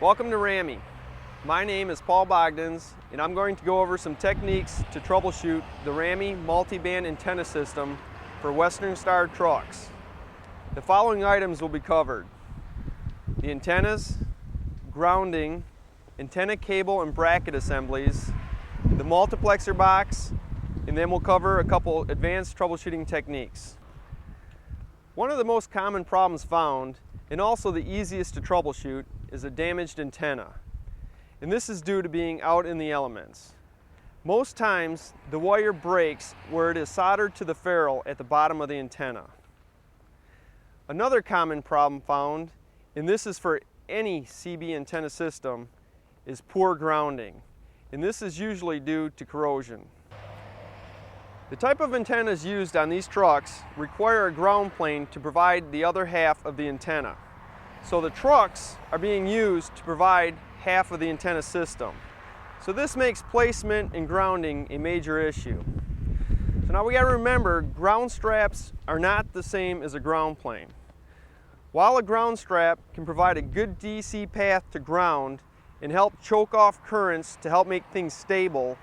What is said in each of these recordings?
Welcome to RAMI. My name is Paul Bogdans, and I'm going to go over some techniques to troubleshoot the RAMI multi-band antenna system for Western Star trucks. The following items will be covered: the antennas, grounding, antenna cable and bracket assemblies, the multiplexer box, and then we'll cover a couple advanced troubleshooting techniques. One of the most common problems found, and also the easiest to troubleshoot, is a damaged antenna. And this is due to being out in the elements. Most times, the wire breaks where it is soldered to the ferrule at the bottom of the antenna. Another common problem found, and this is for any CB antenna system, is poor grounding. And this is usually due to corrosion. The type of antennas used on these trucks require a ground plane to provide the other half of the antenna. So the trucks are being used to provide half of the antenna system. So this makes placement and grounding a major issue. So now we got to remember, ground straps are not the same as a ground plane. While a ground strap can provide a good DC path to ground and help choke off currents to help make things stable,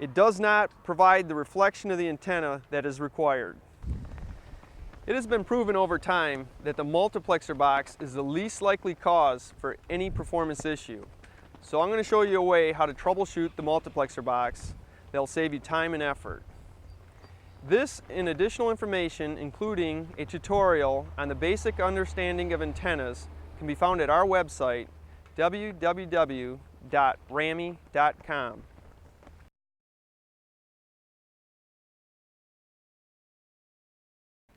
it does not provide the reflection of the antenna that is required. It has been proven over time that the multiplexer box is the least likely cause for any performance issue. So I'm going to show you a way how to troubleshoot the multiplexer box that will save you time and effort. This and additional information, including a tutorial on the basic understanding of antennas, can be found at our website, www.rami.com.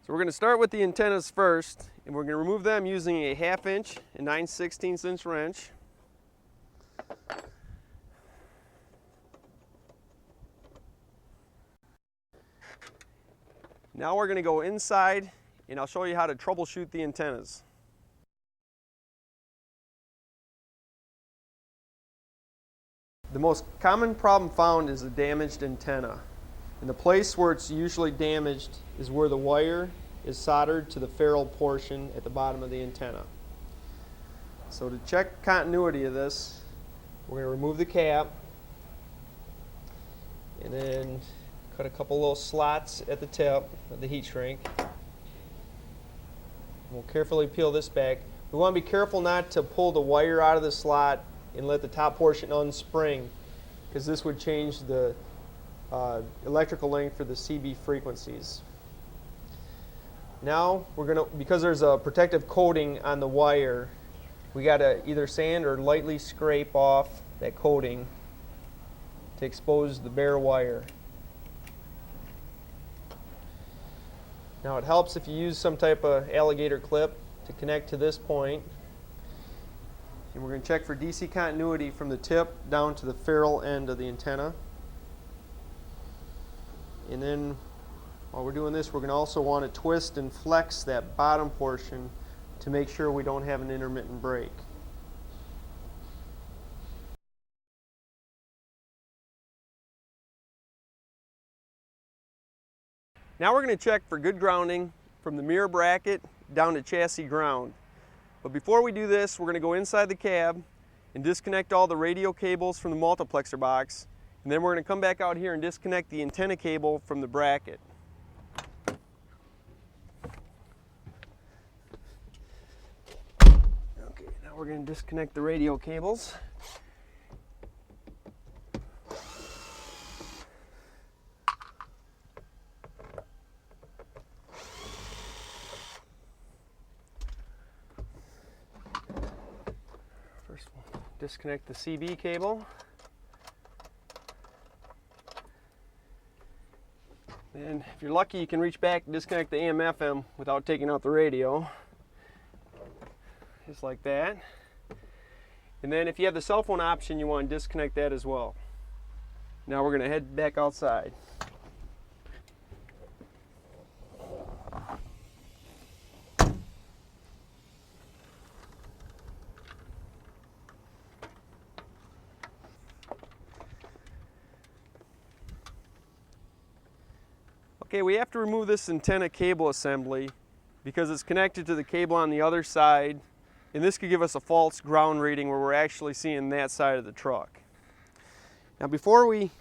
So we're going to start with the antennas first, and we're going to remove them using a 1/2 inch and 9/16 inch wrench. Now we're going to go inside, and I'll show you how to troubleshoot the antennas. The most common problem found is a damaged antenna. And the place where it's usually damaged is where the wire is soldered to the ferrule portion at the bottom of the antenna. So to check continuity of this, we're going to remove the cap and then cut a couple little slots at the tip of the heat shrink. We'll carefully peel this back. We want to be careful not to pull the wire out of the slot and let the top portion unspring, because this would change the electrical length for the CB frequencies. Now we're going to, because there's a protective coating on the wire, we got to either sand or lightly scrape off that coating to expose the bare wire. Now it helps if you use some type of alligator clip to connect to this point. And we're going to check for DC continuity from the tip down to the ferrule end of the antenna. And then while we're doing this, we're going to also want to twist and flex that bottom portion to make sure we don't have an intermittent break. Now we're going to check for good grounding from the mirror bracket down to chassis ground. But before we do this, we're going to go inside the cab and disconnect all the radio cables from the multiplexer box. And then we're going to come back out here and disconnect the antenna cable from the bracket. Okay, now we're going to disconnect the radio cables. First we'll disconnect the CB cable. And if you're lucky, you can reach back and disconnect the AM/FM without taking out the radio. Just like that. And then if you have the cell phone option, you want to disconnect that as well. Now we're going to head back outside. Okay, we have to remove this antenna cable assembly because it's connected to the cable on the other side and this could give us a false ground reading where we're actually seeing that side of the truck. Now before we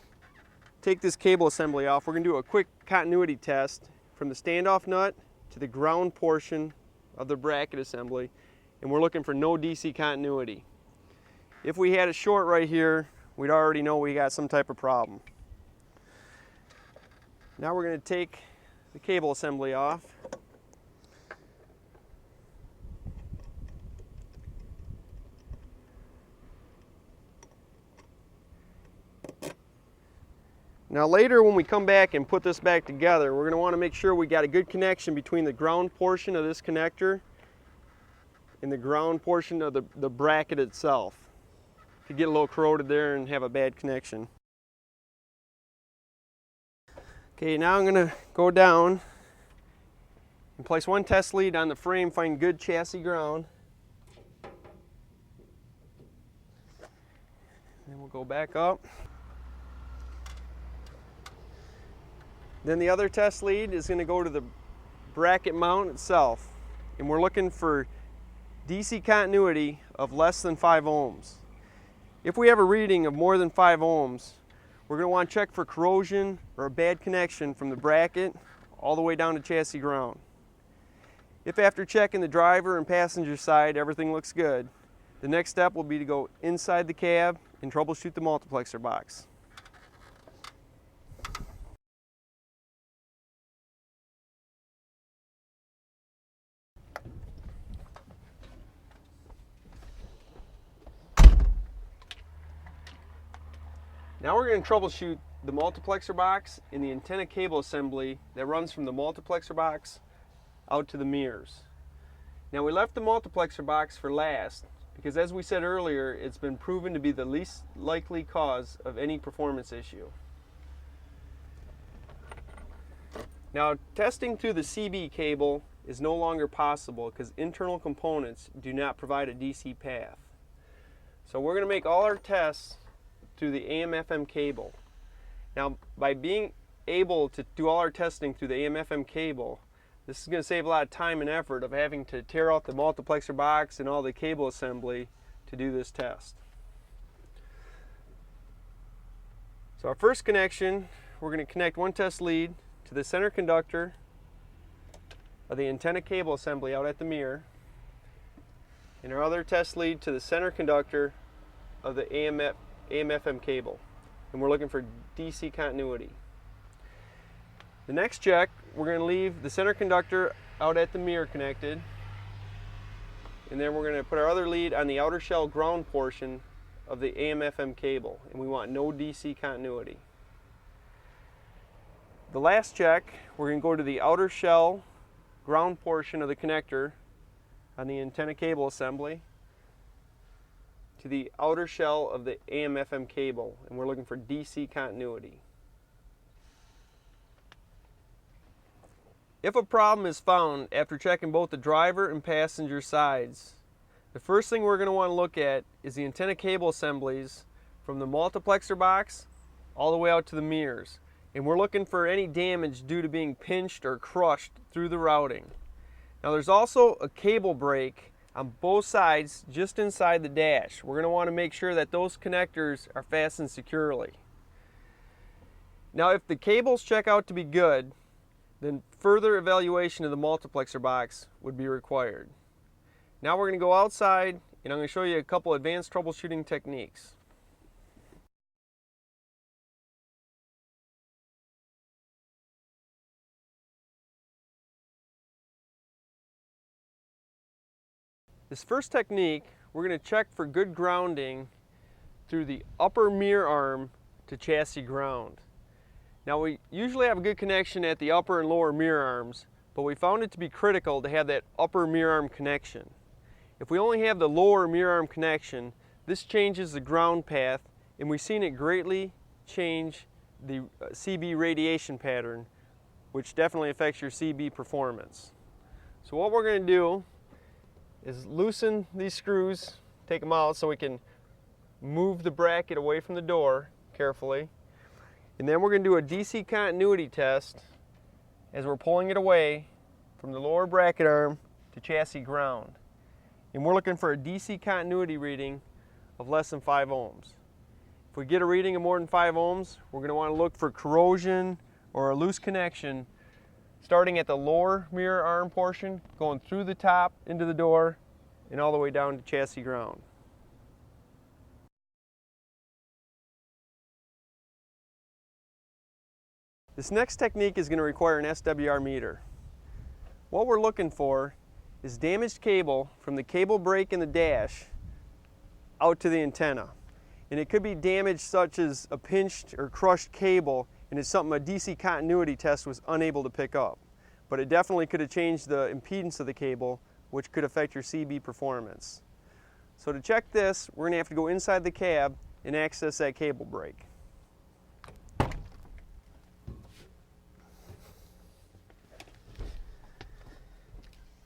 take this cable assembly off, we're going to do a quick continuity test from the standoff nut to the ground portion of the bracket assembly, and we're looking for no DC continuity. If we had a short right here, we'd already know we got some type of problem. Now we're going to take the cable assembly off. Now later when we come back and put this back together, we're going to want to make sure we got a good connection between the ground portion of this connector and the ground portion of the bracket itself. Could get a little corroded there and have a bad connection. Okay, now I'm going to go down and place one test lead on the frame, find good chassis ground. Then we'll go back up. Then the other test lead is going to go to the bracket mount itself, and we're looking for DC continuity of less than 5 ohms. If we have a reading of more than 5 ohms, we're going to want to check for corrosion or a bad connection from the bracket all the way down to chassis ground. If after checking the driver and passenger side everything looks good, the next step will be to go inside the cab and troubleshoot the multiplexer box. Now we're going to troubleshoot the multiplexer box and the antenna cable assembly that runs from the multiplexer box out to the mirrors. Now we left the multiplexer box for last because, as we said earlier, it's been proven to be the least likely cause of any performance issue. Now testing through the CB cable is no longer possible because internal components do not provide a DC path. So we're going to make all our tests through the AM/FM cable. Now by being able to do all our testing through the AM/FM cable, this is going to save a lot of time and effort of having to tear out the multiplexer box and all the cable assembly to do this test. So our first connection, we're going to connect one test lead to the center conductor of the antenna cable assembly out at the mirror, and our other test lead to the center conductor of the AM/FM cable, and we're looking for DC continuity. The next check, we're going to leave the center conductor out at the mirror connected, and then we're going to put our other lead on the outer shell ground portion of the AM/FM cable, and we want no DC continuity. The last check, we're going to go to the outer shell ground portion of the connector on the antenna cable assembly to the outer shell of the AM/FM cable, and we're looking for DC continuity. If a problem is found after checking both the driver and passenger sides, the first thing we're going to want to look at is the antenna cable assemblies from the multiplexer box all the way out to the mirrors, and we're looking for any damage due to being pinched or crushed through the routing. Now there's also a cable break on both sides just inside the dash. We're going to want to make sure that those connectors are fastened securely. Now if the cables check out to be good, then further evaluation of the multiplexer box would be required. Now we're going to go outside and I'm going to show you a couple advanced troubleshooting techniques. This first technique, we're going to check for good grounding through the upper mirror arm to chassis ground. Now we usually have a good connection at the upper and lower mirror arms, but we found it to be critical to have that upper mirror arm connection. If we only have the lower mirror arm connection, this changes the ground path, and we've seen it greatly change the CB radiation pattern, which definitely affects your CB performance. So what we're going to do is loosen these screws, take them out so we can move the bracket away from the door carefully. And then we're going to do a DC continuity test as we're pulling it away from the lower bracket arm to chassis ground. and we're looking for a DC continuity reading of less than 5 ohms. If we get a reading of more than 5 ohms, we're going to want to look for corrosion or a loose connection starting at the lower mirror arm portion, going through the top into the door and all the way down to chassis ground. This next technique is going to require an SWR meter. What we're looking for is damaged cable from the cable brake in the dash out to the antenna. And it could be damage such as a pinched or crushed cable, and it's something a DC continuity test was unable to pick up. But it definitely could have changed the impedance of the cable, which could affect your CB performance. So to check this, we're going to have to go inside the cab and access that cable brake.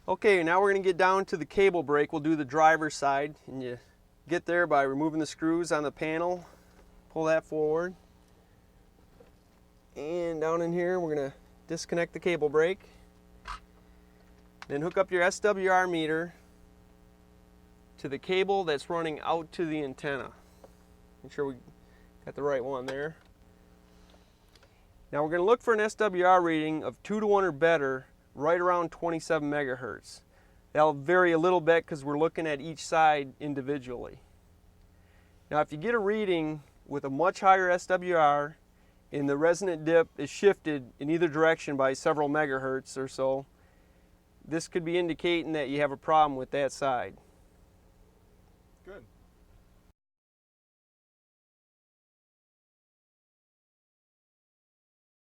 Okay, now we're going to get down to the cable brake. We'll do the driver's side, and you get there by removing the screws on the panel. Pull that forward. And down in here, we're going to disconnect the cable brake. Then hook up your SWR meter to the cable that's running out to the antenna. Make sure we got the right one there. Now we're going to look for an SWR reading of 2 to 1 or better, right around 27 megahertz. That'll vary a little bit because we're looking at each side individually. Now if you get a reading with a much higher SWR and the resonant dip is shifted in either direction by several megahertz or so, this could be indicating that you have a problem with that side.